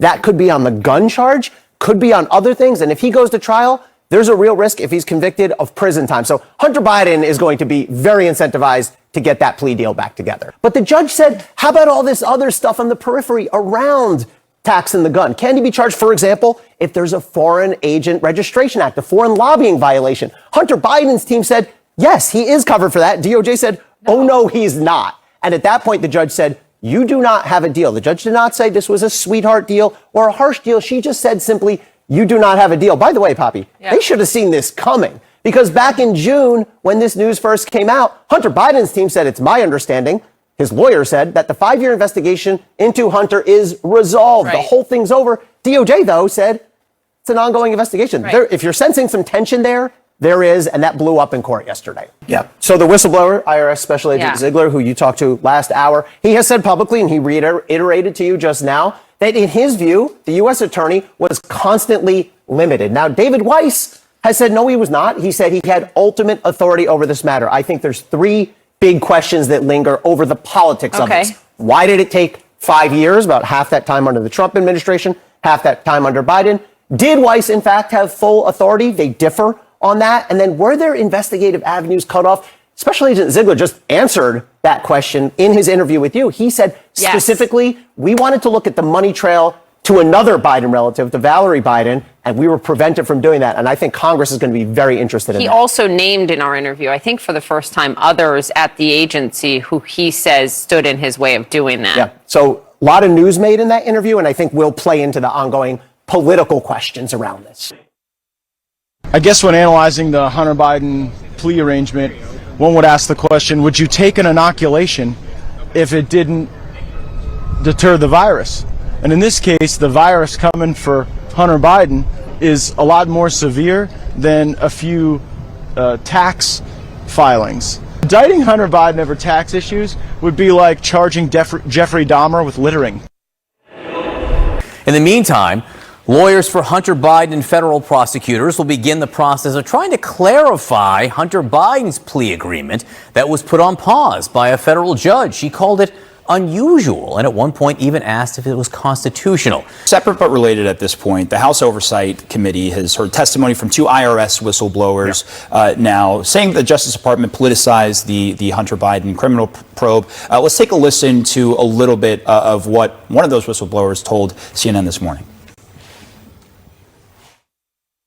That could be on the gun charge, could be on other things. And if he goes to trial, there's a real risk if he's convicted of prison time. So Hunter Biden is going to be very incentivized to get that plea deal back together. But the judge said, how about all this other stuff on the periphery around taxing the gun? Can he be charged, for example, if there's a Foreign Agent Registration Act, a foreign lobbying violation? Hunter Biden's team said, yes, he is covered for that. DOJ said, oh, no, he's not. And at that point, the judge said, you do not have a deal. The judge did not say this was a sweetheart deal or a harsh deal. She just said simply, you do not have a deal. By the way, Poppy, they should have seen this coming, because back in June, when this news first came out, Hunter Biden's team said, it's my understanding, his lawyer said, that the 5-year investigation into Hunter is resolved. The whole thing's over. DOJ, though, said it's an ongoing investigation. If you're sensing some tension there is, and that blew up in court yesterday. Yeah. So the whistleblower, IRS Special Agent Ziegler, who you talked to last hour, he has said publicly, and he reiterated to you just now, that in his view, the U.S. attorney was constantly limited. Now, David Weiss has said, no, he was not. He said he had ultimate authority over this matter. I think there's 3 big questions that linger over the politics of this. Why did it take 5 years, about half that time under the Trump administration, half that time under Biden? Did Weiss, in fact, have full authority? They differ on that. And then were there investigative avenues cut off? Special Agent Ziegler just answered that question in his interview with you. He said specifically, we wanted to look at the money trail to another Biden relative, to Valerie Biden, and we were prevented from doing that. And I think Congress is going to be very interested in that. He also named in our interview, I think for the first time, others at the agency who he says stood in his way of doing that. Yeah. So a lot of news made in that interview, and I think will play into the ongoing political questions around this. I guess when analyzing the Hunter Biden plea arrangement, one would ask the question, would you take an inoculation if it didn't deter the virus? And in this case, the virus coming for Hunter Biden is a lot more severe than a few tax filings. Indicting Hunter Biden over tax issues would be like charging Jeffrey Dahmer with littering. In the meantime, lawyers for Hunter Biden and federal prosecutors will begin the process of trying to clarify Hunter Biden's plea agreement that was put on pause by a federal judge. She called it unusual and at one point even asked if it was constitutional. Separate but related at this point, the House Oversight Committee has heard testimony from 2 IRS whistleblowers now saying that the Justice Department politicized the Hunter Biden criminal probe. Let's take a listen to a little bit of what one of those whistleblowers told CNN this morning.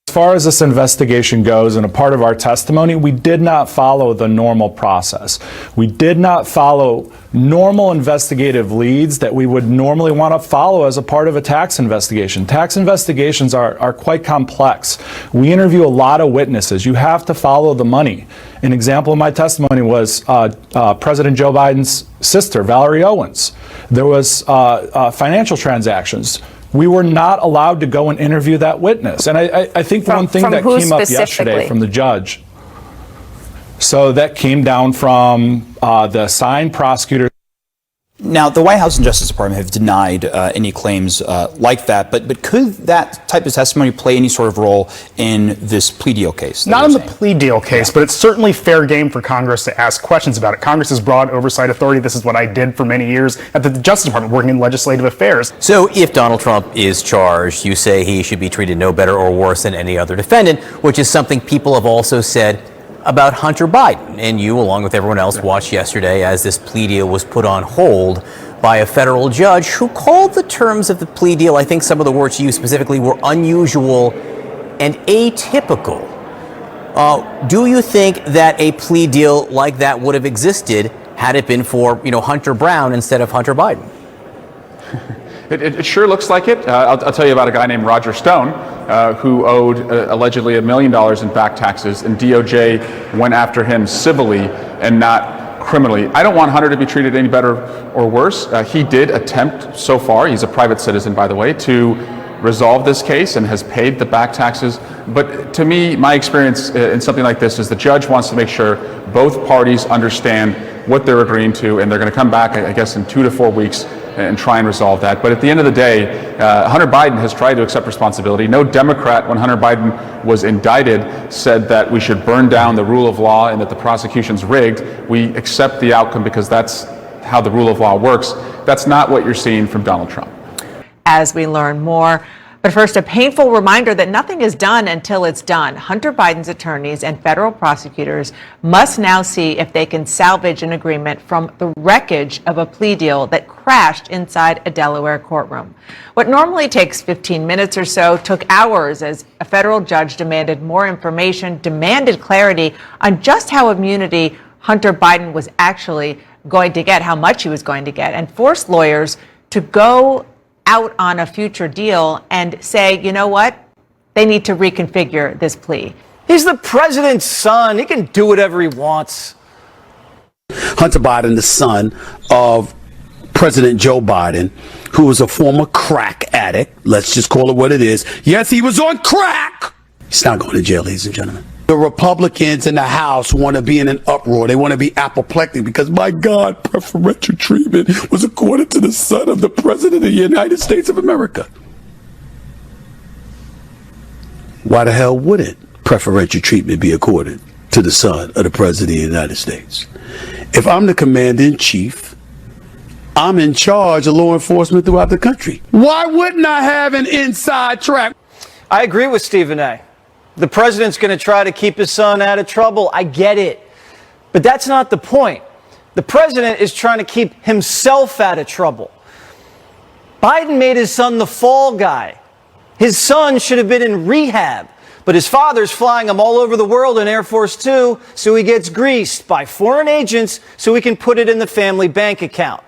As far as this investigation goes, and a part of our testimony, we did not follow the normal process. We did not follow normal investigative leads that we would normally want to follow as a part of a tax investigation. Tax investigations are quite complex. We interview a lot of witnesses. You have to follow the money. An example of my testimony was President Joe Biden's sister, Valerie Owens. There was financial transactions. We were not allowed to go and interview that witness. And I think one thing that came up yesterday from the judge, so that came down from the assigned prosecutor. Now, the White House and Justice Department have denied any claims like that, but could that type of testimony play any sort of role in this plea deal case? Not in the plea deal case, but it's certainly fair game for Congress to ask questions about it. Congress has broad oversight authority. This is what I did for many years at the Justice Department, working in legislative affairs. So if Donald Trump is charged, you say he should be treated no better or worse than any other defendant, which is something people have also said about Hunter Biden. And you, along with everyone else, watched yesterday as this plea deal was put on hold by a federal judge who called the terms of the plea deal, I think some of the words used specifically were unusual and atypical. Do you think that a plea deal like that would have existed had it been for, Hunter Brown instead of Hunter Biden? It sure looks like it. I'll tell you about a guy named Roger Stone who owed allegedly $1 million in back taxes, and DOJ went after him civilly and not criminally. I don't want Hunter to be treated any better or worse. He did attempt so far, he's a private citizen by the way, to resolve this case and has paid the back taxes. But to me, my experience in something like this is the judge wants to make sure both parties understand what they're agreeing to, and they're going to come back, I guess, in 2 to 4 weeks and try and resolve that. But at the end of the day, Hunter Biden has tried to accept responsibility. No Democrat, when Hunter Biden was indicted, said that we should burn down the rule of law and that the prosecution's rigged. We accept the outcome because that's how the rule of law works. That's not what you're seeing from Donald Trump. as we learn more. But first, a painful reminder that nothing is done until it's done. Hunter Biden's attorneys and federal prosecutors must now see if they can salvage an agreement from the wreckage of a plea deal that crashed inside a Delaware courtroom. What normally takes 15 minutes or so took hours as a federal judge demanded more information, demanded clarity on just how immunity Hunter Biden was actually going to get, how much he was going to get, and forced lawyers to go out on a future deal and say, you know what, they need to reconfigure this plea. He's the president's son. He can do whatever he wants. Hunter Biden, the son of President Joe Biden, who was a former crack addict. Let's just call it what it is. Yes, he was on crack. He's not going to jail, ladies and gentlemen. The Republicans in the House want to be in an uproar. They want to be apoplectic because, my God, preferential treatment was accorded to the son of the President of the United States of America. Why the hell wouldn't preferential treatment be accorded to the son of the President of the United States? If I'm the commander-in-chief, I'm in charge of law enforcement throughout the country. Why wouldn't I have an inside track? I agree with Stephen A. The president's going to try to keep his son out of trouble. I get it. But that's not the point. The president is trying to keep himself out of trouble. Biden made his son the fall guy. His son should have been in rehab, but his father's flying him all over the world in Air Force Two, so he gets greased by foreign agents so he can put it in the family bank account.